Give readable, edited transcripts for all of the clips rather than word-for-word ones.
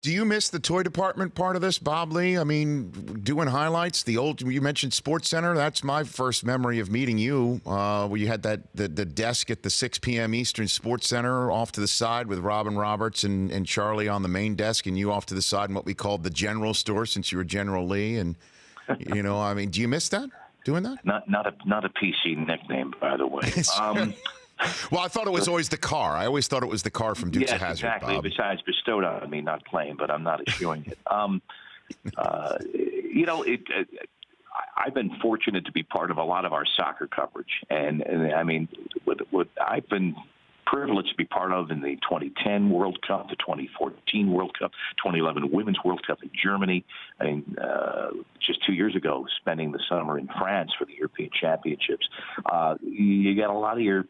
Do you miss the toy department part of this, Bob Lee? I mean, doing highlights. You mentioned SportsCenter. That's my first memory of meeting you, where you had the desk at the 6 p.m. Eastern SportsCenter off to the side with Robin Roberts and Charlie on the main desk, and you off to the side in what we called the general store, since you were General Lee. And I mean, do you miss that? Doing that? Not a PC nickname, by the way. Well, I thought it was always the car. I always thought it was the car from Dukes of Hazzard. Exactly. Bob. Besides, bestowed on me, not claimed, but I'm not eschewing it. I've been fortunate to be part of a lot of our soccer coverage, and I mean, what I've been privileged to be part of in the 2010 World Cup, the 2014 World Cup, 2011 Women's World Cup in Germany, and just 2 years ago, spending the summer in France for the European Championships. You got a lot of your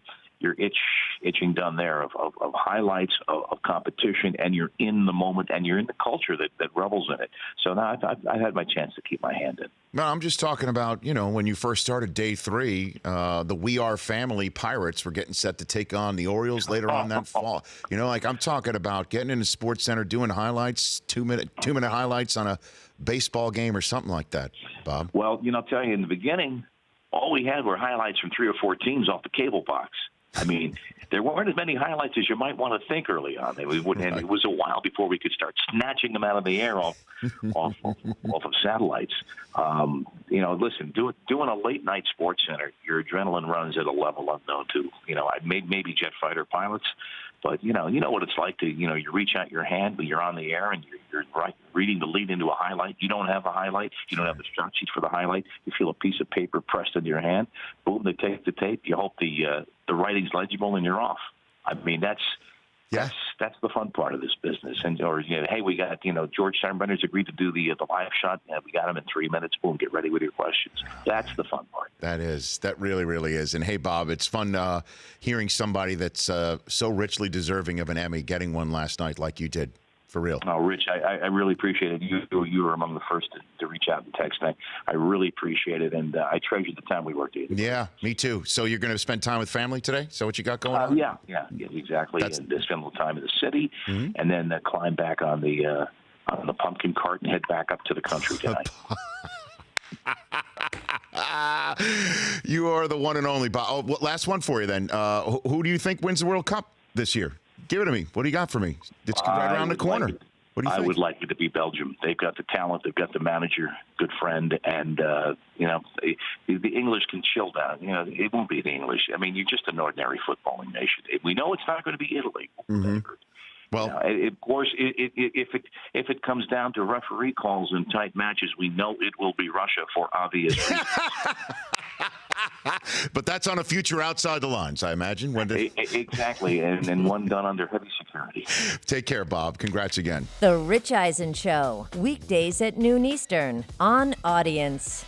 itching done there of highlights of competition, and you're in the moment, and you're in the culture that revels in it. So now I've had my chance to keep my hand in. No, I'm just talking about, when you first started day 3, the We Are Family Pirates were getting set to take on the Orioles later on that fall. I'm talking about getting into SportsCenter, doing highlights, two-minute highlights on a baseball game or something like that, Bob. Well, I'll tell you, in the beginning, all we had were highlights from 3 or 4 teams off the cable box. I mean, there weren't as many highlights as you might want to think early on. And it was a while before we could start snatching them out of the air off of satellites. Listen, doing a late night SportsCenter, your adrenaline runs at a level unknown to I maybe jet fighter pilots, but you know what it's like to you reach out your hand, but you're on the air and you're reading the lead into a highlight. You don't have a highlight. You don't have the shot sheet for the highlight. You feel a piece of paper pressed into your hand. Boom, they take the tape. You hope the writing's legible, and you're off. I mean, that's the fun part of this business. And hey, we got George Steinbrenner's agreed to do the live shot. We got him in 3 minutes. Boom, get ready with your questions. That's the fun part. That really, really is. And hey, Bob, it's fun hearing somebody that's so richly deserving of an Emmy getting one last night like you did. For real. Oh, Rich, I really appreciate it. You were among the first to reach out and text. I really appreciate it, and I treasure the time we worked together. Yeah, me too. So you're going to spend time with family today? So what you got going on? Yeah, exactly. And spend a little time in the city, and then climb back on the pumpkin cart and head back up to the country tonight. You are the one and only Bob. Oh, last one for you then. Who do you think wins the World Cup this year? Give it to me. What do you got for me? It's right around the corner. What do you think? I would like it to be Belgium. They've got the talent. They've got the manager, good friend, and the English can chill down. It won't be the English. I mean, you're just an ordinary footballing nation. We know it's not going to be Italy. Well, of course, if it comes down to referee calls in tight matches, we know it will be Russia for obvious reasons. But that's on a future Outside the Lines, I imagine. Exactly, and one done under heavy security. Take care, Bob. Congrats again. The Rich Eisen Show, weekdays at noon Eastern on Audience.